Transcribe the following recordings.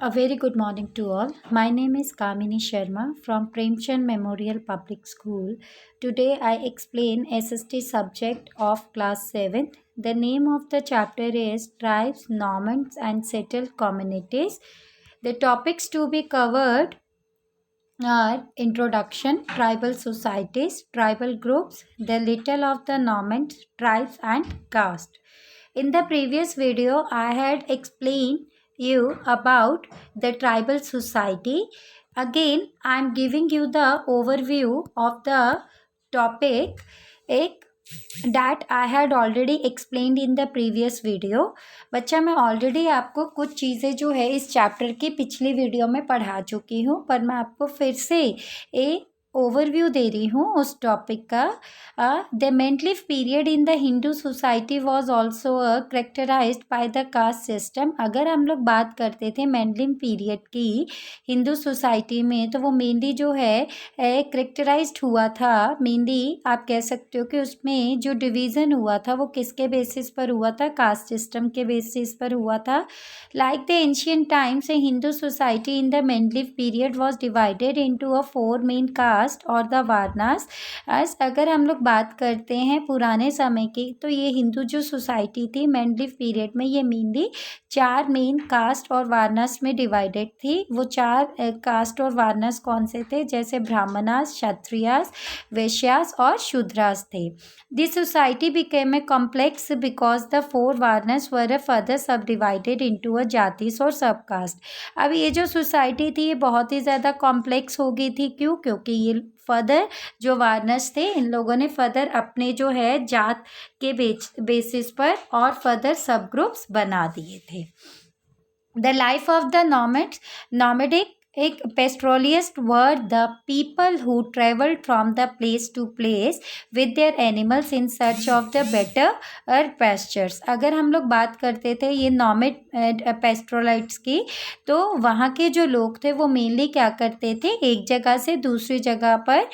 A very good morning to all. My name is Kamini Sharma from Premchand Memorial Public School. Today I explain SST subject of class 7th. The name of the chapter is Tribes, Nomads and Settled Communities. The topics to be covered are introduction, tribal societies, tribal groups, the little of the nomads, tribes and caste. In the previous video, I had explained you about the tribal society. Again, I am giving you the overview of the topic that I had already explained in the previous video. बच्चा मैं already आपको कुछ चीज़ें जो है इस chapter की पिछली वीडियो में पढ़ा चुकी हूँ, पर मैं आपको फिर से एक ओवरव्यू दे रही हूँ उस टॉपिक का. The medieval period in the Hindu society was also characterised by the caste system. अगर हम लोग बात करते थे मेंडलिन पीरियड की हिंदू सोसाइटी में, तो वो मेनली जो है करेक्टराइज्ड हुआ था. मेनली आप कह सकते हो कि उसमें जो डिवीज़न हुआ था वो किसके बेसिस पर हुआ था? कास्ट सिस्टम के बेसिस पर हुआ था. Like the ancient times, a Hindu society in the मेंडलिफ period was divided into a 4 main caste और द वारनास. अगर हम लोग बात करते हैं पुराने समय की, तो ये हिंदू जो सोसाइटी थी मेंडलिफ पीरियड में, ये मेनली 4 मेन कास्ट और वारनास में डिवाइडेड थी. वो 4 कास्ट और वारनास कौन से थे? जैसे ब्राह्मणास, क्षत्रियास, वैश्यास और शूद्रास थे. This society became a complex because the 4 varnas were further sub divided into a jatis और सब कास्ट. अब ये जो सोसाइटी थी ये बहुत ही ज़्यादा कॉम्प्लेक्स हो गई थी. क्यों? क्योंकि ये फर्दर जो वारनस थे इन लोगों ने फर्दर अपने जो है जात के बेसिस पर और फर्दर सब ग्रुप्स बना दिए थे. The life of the nomadic एक pastoralist were the people who travelled from the place to place with their animals in search of the better pastures. अगर हम लोग बात करते थे ये नॉमेड पेस्ट्रोलाइट्स की, तो वहाँ के जो लोग थे वो मेनली क्या करते थे? एक जगह से दूसरी जगह पर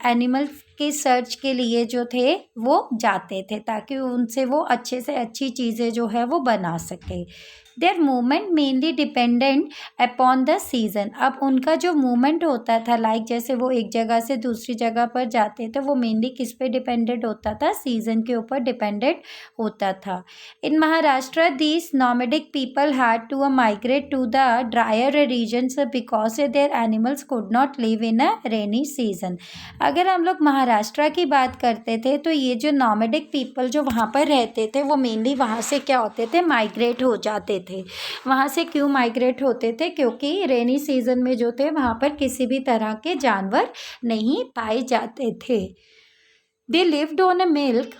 एनिमल्स के सर्च के लिए जो थे वो जाते थे, ताकि उनसे वो अच्छे से अच्छी चीज़ें जो है वो बना सके. There movement mainly dependent upon the season. अब उनका जो मूवमेंट होता था, लाइक जैसे वो एक जगह से दूसरी जगह पर जाते थे, वो मेनली किस पे डिपेंडेंट होता था? सीज़न के ऊपर डिपेंडेंट होता था. In Maharashtra these nomadic people had to migrate to the drier regions because their animals could not live in a rainy season. अगर हम लोग महाराष्ट्र की बात करते थे, तो ये जो नॉमेडिक पीपल जो वहाँ पर रहते थे वो मेनली वहाँ से क्या होते थे? माइग्रेट हो जाते थे. वहाँ से क्यों माइग्रेट होते थे? क्योंकि रेनी सीजन में जो थे वहाँ पर किसी भी तरह के जानवर नहीं पाए जाते थे. They lived on a milk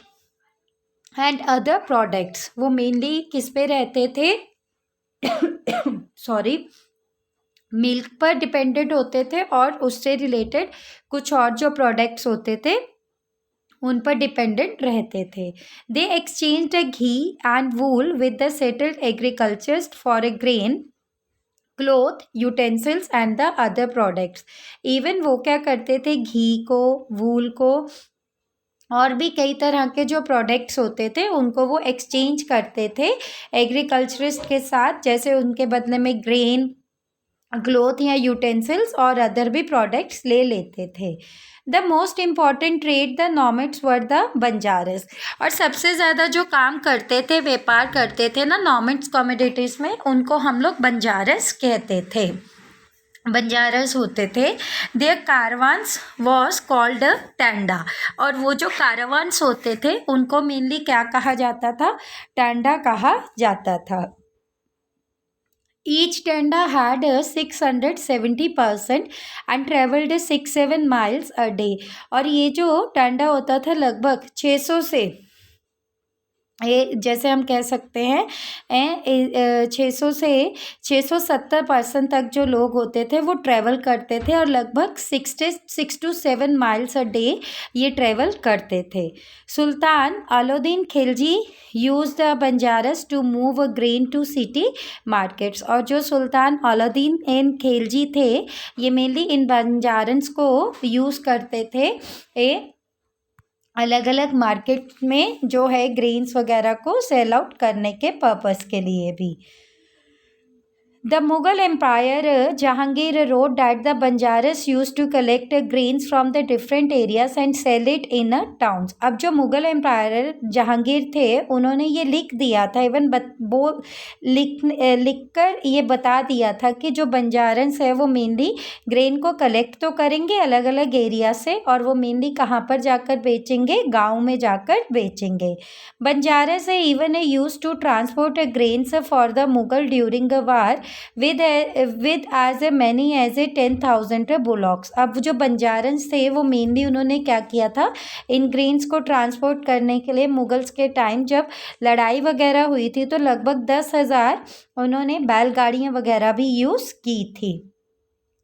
and other products. वो मेनली किस पे रहते थे? सॉरी, मिल्क पर डिपेंडेंट होते थे और उससे रिलेटेड कुछ और जो प्रोडक्ट्स होते थे उन पर डिपेंडेंट रहते थे. दे exchange the ghee and wool with the settled agriculturist for a grain, cloth, utensils and the other products. Even वो क्या करते थे? घी को, वूल को और भी कई तरह के जो प्रोडक्ट्स होते थे उनको वो एक्सचेंज करते थे एग्रीकल्चरिस्ट के साथ. जैसे उनके बदले में ग्रेन, क्लोथ या यूटेंसिल्स और अदर भी प्रोडक्ट्स ले लेते थे. The most important trade the nomads were the Banjaras. और सबसे ज़्यादा जो काम करते थे, व्यापार करते थे ना नॉमेड्स कम्युनिटीज़ में, उनको हम लोग बंजारस कहते थे. बंजारस होते थे. Their caravans was called Tanda. और वो जो कारवान्स होते थे उनको मेनली क्या कहा जाता था? टांडा कहा जाता था. Each tanda had a 670 person and traveled 6-7 miles a day. और ये जो टांडा होता था लगभग 600 से, ये जैसे हम कह सकते हैं 600 से 670% तक जो लोग होते थे वो ट्रैवल करते थे और लगभग 6 to 7 माइल्स अ डे ये ट्रैवल करते थे. Sultan Alauddin Khilji used the Banjaras to move grain to city markets. और जो सुल्तान अलाउद्दीन एन खिलजी थे ये मेनली इन बंजारस को यूज़ करते थे अलग अलग मार्केट में जो है ग्रेन्स वगैरह को सेल आउट करने के पर्पस के लिए भी. The Mughal Empire Jahangir wrote that the Banjaras used to collect grains from the different areas and sell it in towns. अब जो मुगल एम्पायर जहांगीर थे उन्होंने ये लिख दिया था, इवन वो लिख कर ये बता दिया था कि जो बंजारन्स है वो मेनली ग्रेन को कलेक्ट तो करेंगे अलग अलग एरिया से, और वो मेनली कहाँ पर जाकर बेचेंगे, गाँव में जाकर बेचेंगे. Banjaras even used to transport grains for the Mughal during a war with as many as 10,000 bullocks. अब जो बंजारन्स थे वो मेनली उन्होंने क्या किया था, इन ग्रेन्स को ट्रांसपोर्ट करने के लिए मुगल्स के टाइम जब लड़ाई वगैरह हुई थी तो लगभग 10,000 उन्होंने बैलगाड़ियाँ वगैरह भी यूज़ की थी.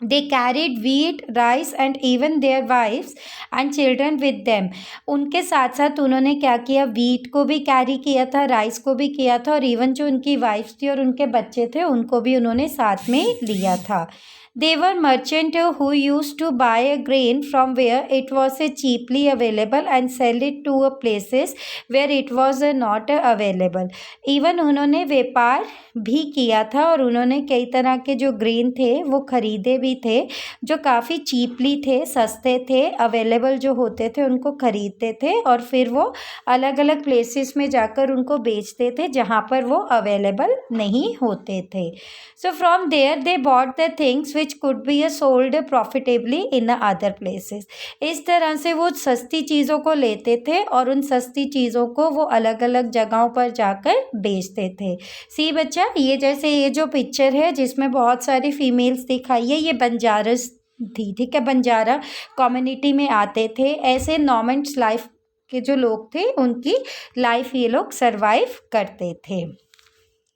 They carried wheat, rice and even their wives and children with them. उनके साथ साथ उन्होंने क्या किया, वीट को भी कैरी किया था, राइस को भी किया था, और इवन जो उनकी वाइफ्स थी और उनके बच्चे थे उनको भी उन्होंने साथ में लिया था. They were merchants who used to buy a grain from where it was cheaply available and sell it to places where it was not available. Even उन्होंने व्यापार भी किया था और उन्होंने कई तरह के जो ग्रेन थे वो खरीदे भी थे जो काफ़ी चीपली थे, सस्ते थे, अवेलेबल जो होते थे उनको खरीदते थे और फिर वो अलग अलग प्लेसेस में जाकर उनको बेचते थे जहाँ पर वो अवेलेबल नहीं होते थे. So from there they bought the things which could be sold profitably in other places. इस तरह से वो सस्ती चीज़ों को लेते थे और उन सस्ती चीज़ों को वो अलग अलग जगहों पर जाकर बेचते थे. सी बच्चा, ये जैसे ये जो पिक्चर है जिसमें बहुत सारी फीमेल्स दिखाई है, ये बंजारस थी, ठीक है, बंजारा कम्युनिटी में आते थे. ऐसे नॉमेंट्स लाइफ के जो लोग थे उनकी लाइफ ये लोग सरवाइव करते थे.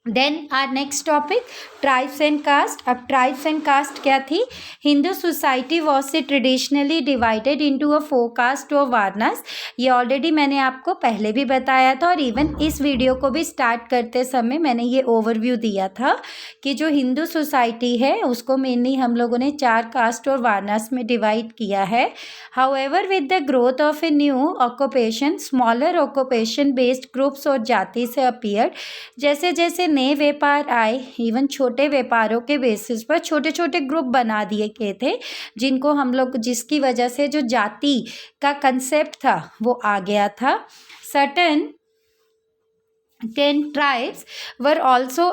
Then are next topic tribes and caste. अब ट्राइब्स एंड कास्ट क्या थी, हिंदू सोसाइटी वॉज से traditionally divided into a 4 caste और वारनास. ये ऑलरेडी मैंने आपको पहले भी बताया था और इवन इस वीडियो को भी स्टार्ट करते समय मैंने ये ओवरव्यू दिया था कि जो हिंदू सोसाइटी है उसको मेनली हम लोगों ने 4 कास्ट और वारनास में डिवाइड किया है. However with the growth of a new occupation smaller occupation based groups और जाति से अपीयर. जैसे जैसे नए व्यापार आए, इवन छोटे व्यापारों के बेसिस पर छोटे छोटे ग्रुप बना दिए गए थे जिनको हम लोग, जिसकी वजह से जो जाति का कंसेप्ट था वो आ गया था. Certain 10 tribes were also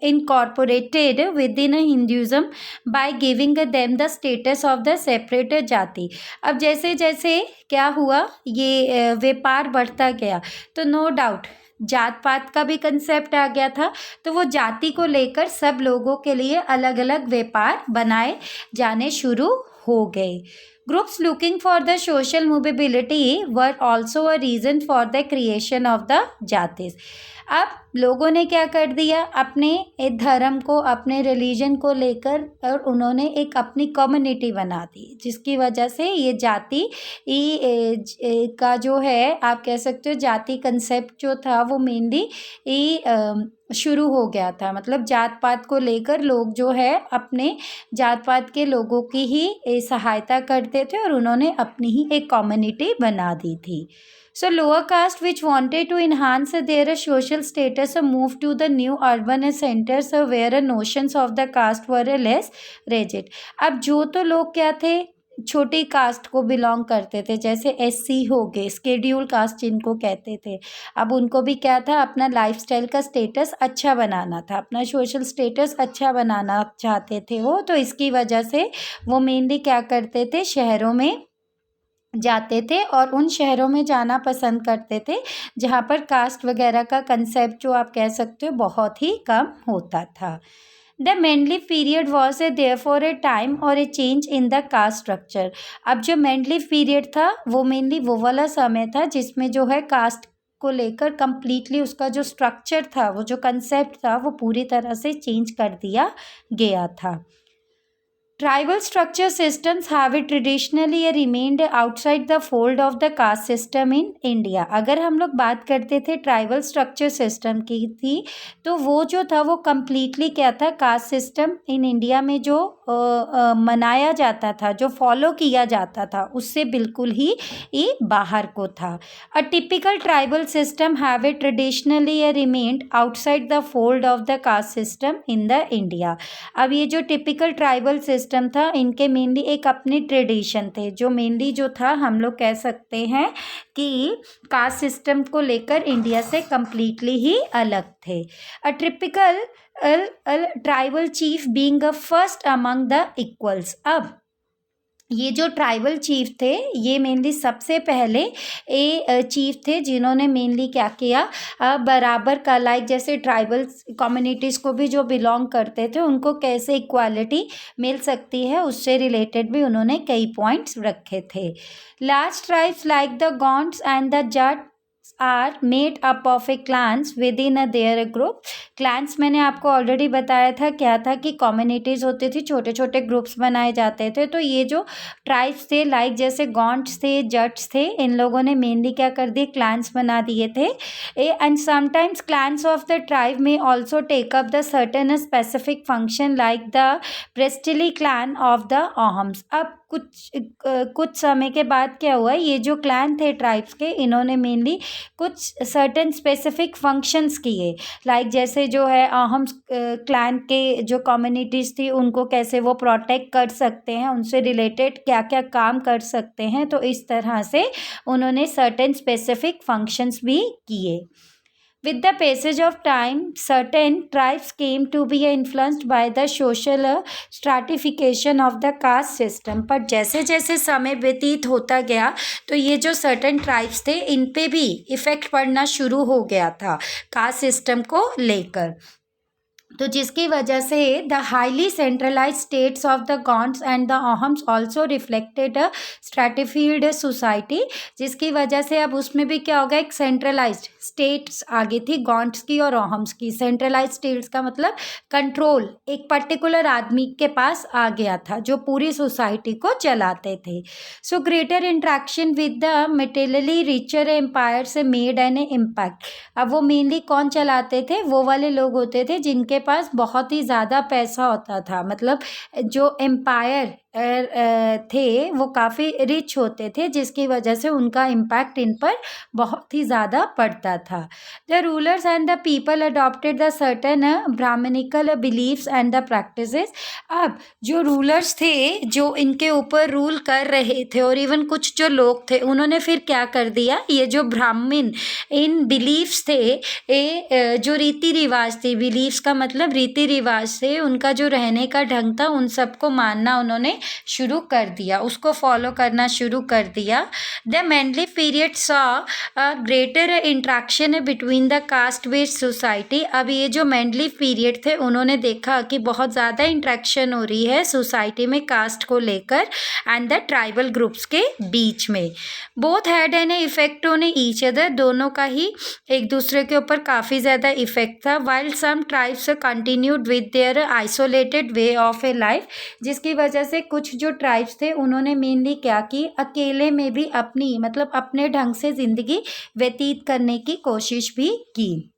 incorporated within Hinduism by giving them the status of the separate जाति. अब जैसे जैसे क्या हुआ, ये व्यापार बढ़ता गया तो नो डाउट जात पात का भी कंसेप्ट आ गया था, तो वो जाति को लेकर सब लोगों के लिए अलग अलग व्यापार बनाए जाने शुरू हो गए. Groups looking for the social movability were also a reason for the creation of the जातिस. अब लोगों ने क्या कर दिया, अपने धर्म को, अपने रिलीजन को लेकर और उन्होंने एक अपनी कम्युनिटी बना दी जिसकी वजह से ये जाति का जो है, आप कह सकते हो जाति कंसेप्ट जो था वो मेनली शुरू हो गया था. मतलब जात पात को लेकर लोग जो है अपने जात पात के लोगों की ही सहायता करते थे और उन्होंने अपनी ही एक कम्युनिटी बना दी थी. So lower caste which wanted to enhance their social status moved to the new urban centers where notions of the caste were less rigid. अब जो तो लोग क्या थे, छोटी कास्ट को बिलोंग करते थे, जैसे SC हो गए, स्केड्यूल कास्ट जिनको कहते थे. अब उनको भी क्या था, अपना लाइफस्टाइल का स्टेटस अच्छा बनाना था, अपना सोशल स्टेटस अच्छा बनाना चाहते थे वो, तो इसकी वजह से वो मेनली क्या करते थे, शहरों में जाते थे और उन शहरों में जाना पसंद करते थे जहाँ पर कास्ट वगैरह का कंसेप्ट जो आप कह सकते हो बहुत ही कम होता था. The medieval period was therefore a time और a change in the caste structure. अब जो मेंडली पीरियड था वो मेनली वो वाला समय था जिसमें जो है कास्ट को लेकर कम्प्लीटली उसका जो स्ट्रक्चर था, वो जो कंसेप्ट था वो पूरी तरह से चेंज कर दिया गया था. Tribal structure systems have it traditionally remained outside the fold of the caste system in India. अगर हम लोग बात करते थे ट्राइबल स्ट्रक्चर सिस्टम की थी तो वो जो था वो कम्प्लीटली क्या था, कास्ट सिस्टम इन इंडिया में जो मनाया जाता था, जो फॉलो किया जाता था, उससे बिल्कुल ही बाहर को था. A typical tribal system have it traditionally remained outside the fold of the caste system in the India. अब ये जो टिपिकल ट्राइबल सिस्टम था, इनके मेनली एक अपने ट्रेडिशन थे, जो मेनली जो था हम लोग कह सकते हैं कि कास्ट सिस्टम को लेकर इंडिया से कम्प्लीटली ही अलग थे. A typical tribal chief being a first among the equals. अब ये जो ट्राइबल चीफ थे, ये मेनली सबसे पहले चीफ थे जिन्होंने मेनली क्या किया, बराबर का, लाइक जैसे ट्राइबल कम्युनिटीज़ को भी जो बिलोंग करते थे उनको कैसे इक्वालिटी मिल सकती है, उससे रिलेटेड भी उन्होंने कई पॉइंट्स रखे थे. Large tribes like the Gonds and the Jat are made up of a clans within a their group. Clans मैंने आपको ऑलरेडी बताया था क्या था, कि कम्युनिटीज़ होती थी, छोटे छोटे ग्रुप्स बनाए जाते थे. तो ये जो ट्राइब्स थे, लाइक जैसे गॉन्ड्स थे, जट्स थे, इन लोगों ने मेनली क्या कर दिए, क्लान्स बना दिए थे. And sometimes clans of the tribe में also take up the certain specific function like the priestly clan of the Ahoms. अब कुछ समय के बाद क्या हुआ, ये जो क्लैन थे ट्राइब्स के, इन्होंने मेनली कुछ सर्टेन स्पेसिफिक फंक्शंस किए, लाइक जैसे जो है हम क्लैन के जो कम्युनिटीज़ थी उनको कैसे वो प्रोटेक्ट कर सकते हैं, उनसे रिलेटेड क्या क्या काम कर सकते हैं. तो इस तरह से उन्होंने सर्टेन स्पेसिफिक फंक्शंस भी किए. With the passage of time, certain tribes came to be influenced by the social stratification of the caste system. पर जैसे जैसे समय व्यतीत होता गया तो ये जो certain tribes थे, इन पे भी इफ़ेक्ट पड़ना शुरू हो गया था कास्ट सिस्टम को लेकर. तो जिसकी वजह से the highly centralise states of the Gonds and the Ahoms also reflected a stratified society. जिसकी वजह से अब उसमें भी क्या हो गया, एक सेंट्रलाइज्ड स्टेट्स आ गई थी, गॉन्ड्स की और ओहम्स की. सेंट्रलाइज स्टेट्स का मतलब कंट्रोल एक पर्टिकुलर आदमी के पास आ गया था जो पूरी सोसाइटी को चलाते थे. So greater interaction with the materially richer empire से मेड एन इम्पैक्ट. अब वो मेनली कौन चलाते थे, वो वाले लोग होते थे जिनके पास बहुत ही ज़्यादा पैसा होता था, मतलब जो एम्पायर थे वो काफ़ी रिच होते थे, जिसकी वजह से उनका इम्पैक्ट इन पर बहुत ही ज़्यादा पड़ता था. The rulers and the people adopted the certain brahmanical beliefs and the practices. अब जो रूलर्स थे जो इनके ऊपर रूल कर रहे थे, और इवन कुछ जो लोग थे, उन्होंने फिर क्या कर दिया, ये जो ब्राह्मण इन बिलीव्स थे, जो रीति रिवाज थे, बिलीव्स का मतलब रीति रिवाज थे, उनका जो रहने का ढंग था, उन सबको मानना उन्होंने शुरू कर दिया, उसको फॉलो करना शुरू कर दिया. The medieval period saw a greater interaction between the caste based society. अब ये जो मेंडली पीरियड थे, उन्होंने देखा कि बहुत ज़्यादा इंट्रैक्शन हो रही है सोसाइटी में कास्ट को लेकर एंड द ट्राइबल ग्रुप्स के बीच में. Both had an effect on each other. दोनों का ही एक दूसरे के ऊपर काफ़ी ज़्यादा इफेक्ट था. While some tribes continued with their isolated way of a life. जिसकी वजह से कुछ जो ट्राइब्स थे उन्होंने मेनली क्या की, अकेले में भी अपनी मतलब अपने ढंग से ज़िंदगी व्यतीत करने की कोशिश भी की.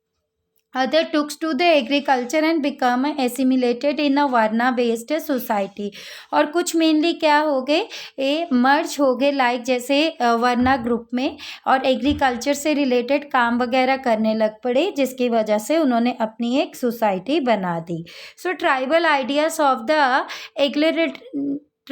Other took to the agriculture and become assimilated in a varna based society. और कुछ मेनली क्या हो गए, मर्ज हो गए, लाइक जैसे वर्ना ग्रुप में, और एग्रीकल्चर से रिलेटेड काम वगैरह करने लग पड़े, जिसकी वजह से उन्होंने अपनी एक सोसाइटी बना दी. So tribal ideas of the egalitarianism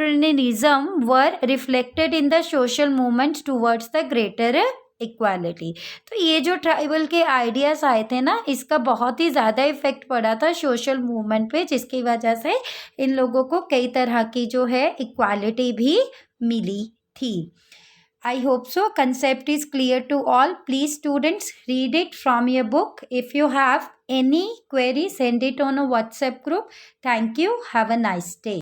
were reflected in the social movements towards the greater equality. तो ये जो ट्राइबल के आइडियाज़ आए थे ना, इसका बहुत ही ज़्यादा इफेक्ट पड़ा था सोशल मूवमेंट पे, जिसकी वजह से इन लोगों को कई तरह की जो है इक्वालिटी भी मिली थी. I hope so concept is clear to all. Please students read it from your book. If you have any query, send it on a WhatsApp group. Thank you. Have a nice day.